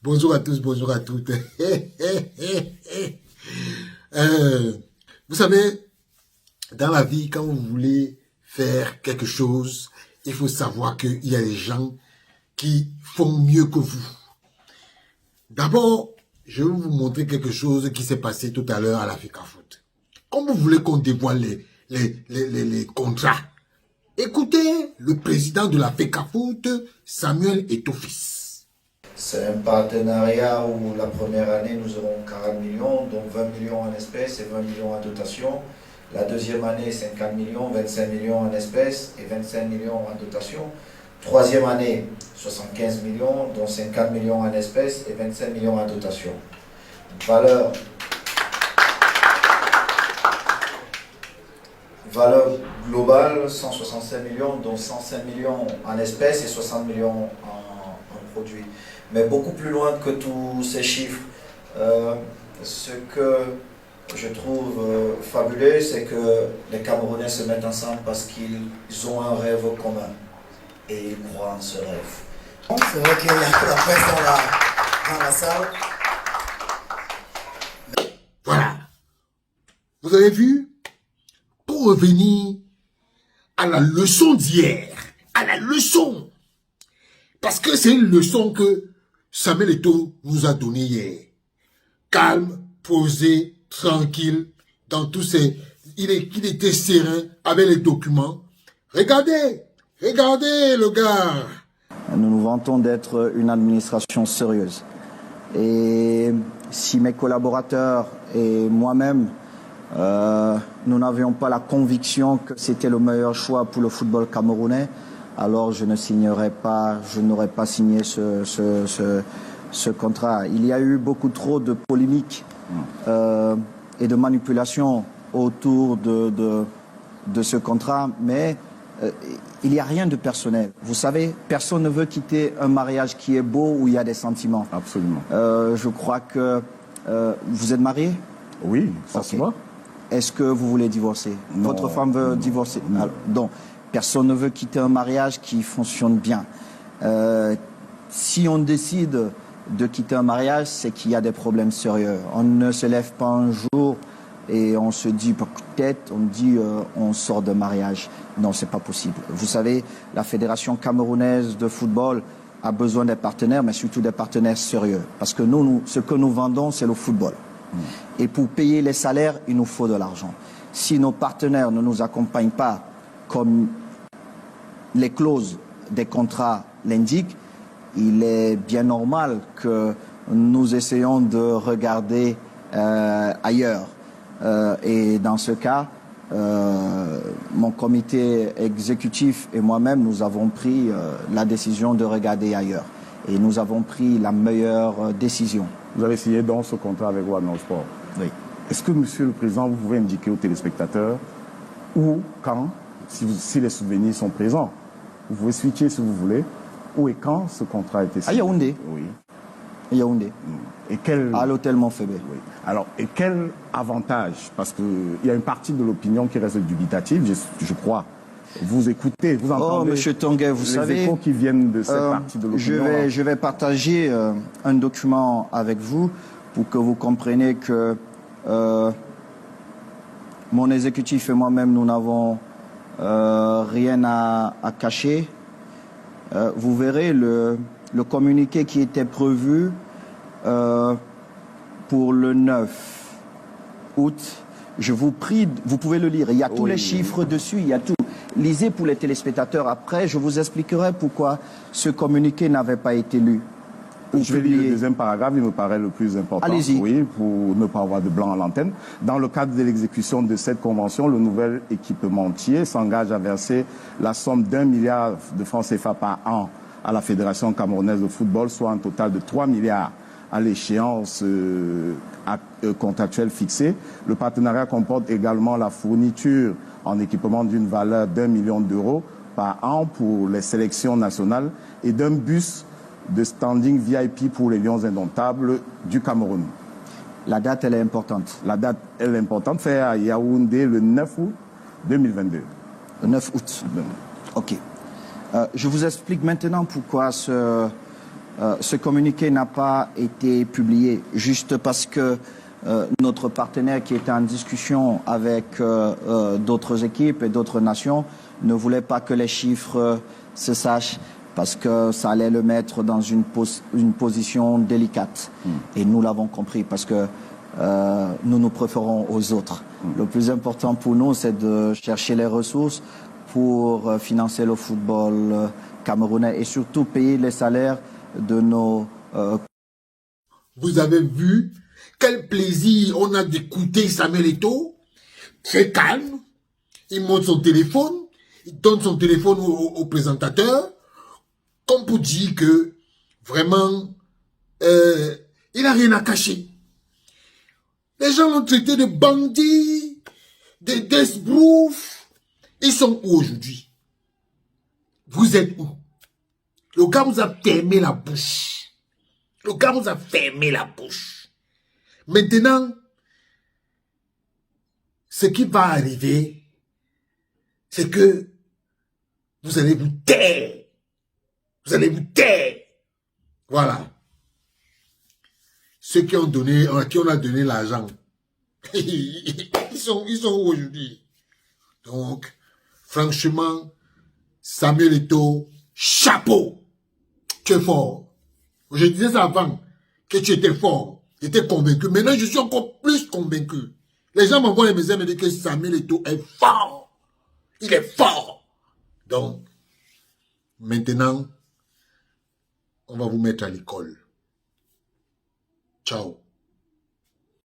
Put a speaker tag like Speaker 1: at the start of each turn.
Speaker 1: Bonjour à tous, bonjour à toutes. Vous savez, dans la vie, quand vous voulez faire quelque chose, il faut savoir qu'il y a des gens qui font mieux que vous. D'abord, je vais vous montrer quelque chose qui s'est passé tout à l'heure à la FECAFOOT. Comme vous voulez qu'on dévoile les contrats, écoutez le président de la FECAFOOT, Samuel Eto'o-Fils.
Speaker 2: C'est un partenariat où la première année, nous aurons 40 millions, dont 20 millions en espèces et 20 millions en dotation. La deuxième année, 50 millions, 25 millions en espèces et 25 millions en dotation. Troisième année, 75 millions, dont 50 millions en espèces et 25 millions en dotation. Valeur globale, 165 millions, dont 105 millions en espèces et 60 millions en produits. Mais beaucoup plus loin que tous ces chiffres, ce que je trouve fabuleux, c'est que les Camerounais se mettent ensemble parce qu'ils ont un rêve commun et ils croient en ce rêve.
Speaker 3: C'est vrai qu'il y a la presse dans la salle.
Speaker 1: Voilà. Vous avez vu? Pour revenir à la leçon d'hier, à la leçon, parce que c'est une leçon que Samuel Eto'o nous a donnée hier. Calme, posé, tranquille, dans tous ces... Il était serein avec les documents. Regardez le gars.
Speaker 4: Nous nous vantons d'être une administration sérieuse. Et si mes collaborateurs et moi-même, nous n'avions pas la conviction que c'était le meilleur choix pour le football camerounais, alors je n'aurais pas signé ce contrat. Il y a eu beaucoup trop de polémiques et de manipulations autour de ce contrat, mais il n'y a rien de personnel. Vous savez, personne ne veut quitter un mariage qui est beau, où il y a des sentiments.
Speaker 5: Absolument.
Speaker 4: Je crois que vous êtes marié?
Speaker 5: Oui, ça se voit.
Speaker 4: Est-ce que vous voulez divorcer?
Speaker 5: Non,
Speaker 4: Votre femme veut divorcer? Alors, donc, personne ne veut quitter un mariage qui fonctionne bien. Si on décide de quitter un mariage, c'est qu'il y a des problèmes sérieux. On ne se lève pas un jour et on se dit peut-être, on sort de mariage. Non, c'est pas possible. Vous savez, la Fédération camerounaise de football a besoin des partenaires, mais surtout des partenaires sérieux. Parce que nous ce que nous vendons, c'est le football. Et pour payer les salaires, il nous faut de l'argent. Si nos partenaires ne nous accompagnent pas comme les clauses des contrats l'indiquent, il est bien normal que nous essayons de regarder ailleurs. Et dans ce cas, mon comité exécutif et moi-même, nous avons pris la décision de regarder ailleurs. Et nous avons pris la meilleure décision.
Speaker 5: Vous avez signé donc ce contrat avec One Sport.
Speaker 4: Oui.
Speaker 5: Est-ce que, Monsieur le Président, vous pouvez indiquer aux téléspectateurs où, quand, si les souvenirs sont présents, vous pouvez switcher si vous voulez, où et quand ce contrat a été signé?
Speaker 4: À Yaoundé.
Speaker 5: Oui.
Speaker 4: À Yaoundé.
Speaker 5: Et quel...
Speaker 4: À l'hôtel Montfébé.
Speaker 5: Oui. Alors, et quel avantage? Parce qu'il y a une partie de l'opinion qui reste dubitative, je crois. Vous écoutez, vous entendez.
Speaker 4: Oh, Monsieur Tonguet, vous savez,
Speaker 5: les échos qui viennent de cette partie de l'opinion.
Speaker 4: Je vais partager un document avec vous pour que vous compreniez que mon exécutif et moi-même, nous n'avons rien à cacher. Vous verrez le communiqué qui était prévu pour le 9 août. Je vous prie, vous pouvez le lire. Il y a tous les chiffres dessus, il y a tout. Lisez pour les téléspectateurs. Après, je vous expliquerai pourquoi ce communiqué n'avait pas été lu.
Speaker 5: Je vais lire le deuxième paragraphe, il me paraît le plus important.
Speaker 4: Allez-y.
Speaker 5: Oui, pour ne pas avoir de blanc à l'antenne. Dans le cadre de l'exécution de cette convention, le nouvel équipementier s'engage à verser la somme d'1 milliard de francs CFA par an à la Fédération camerounaise de football, soit un total de 3 milliards à l'échéance contractuelle fixée. Le partenariat comporte également la fourniture en équipement d'une valeur d'1 million d'euros par an pour les sélections nationales et d'un bus de standing VIP pour les Lions indomptables du Cameroun.
Speaker 4: La date, elle est importante.
Speaker 5: La date, elle est importante, fait à Yaoundé le 9 août 2022.
Speaker 4: Le 9 août. Ok. Je vous explique maintenant pourquoi ce communiqué n'a pas été publié juste parce que notre partenaire qui était en discussion avec d'autres équipes et d'autres nations ne voulait pas que les chiffres se sachent parce que ça allait le mettre dans une position délicate. Et nous l'avons compris parce que nous préférons aux autres. Le plus important pour nous, c'est de chercher les ressources pour financer le football camerounais et surtout payer les salaires de nos...
Speaker 1: Vous avez vu quel plaisir on a d'écouter Samuel Eto'o, très calme. Il monte son téléphone, il donne son téléphone au présentateur, comme pour dire que vraiment, il n'a rien à cacher. Les gens l'ont traité de bandit, de desbrouf. Ils sont où aujourd'hui? Vous êtes où? Le gars vous a fermé la bouche. Le gars vous a fermé la bouche. Maintenant, ce qui va arriver, c'est que vous allez vous taire. Vous allez vous taire. Voilà. Ceux qui ont donné, à qui on a donné l'argent, ils sont où aujourd'hui? Donc, franchement, Samuel Eto'o, chapeau. Tu es fort. Je disais ça avant, que tu étais fort. J'étais convaincu. Maintenant, je suis encore plus convaincu. Les gens m'envoient les messages et me disent que Samuel Eto'o est fort. Il est fort. Donc, maintenant, on va vous mettre à l'école. Ciao.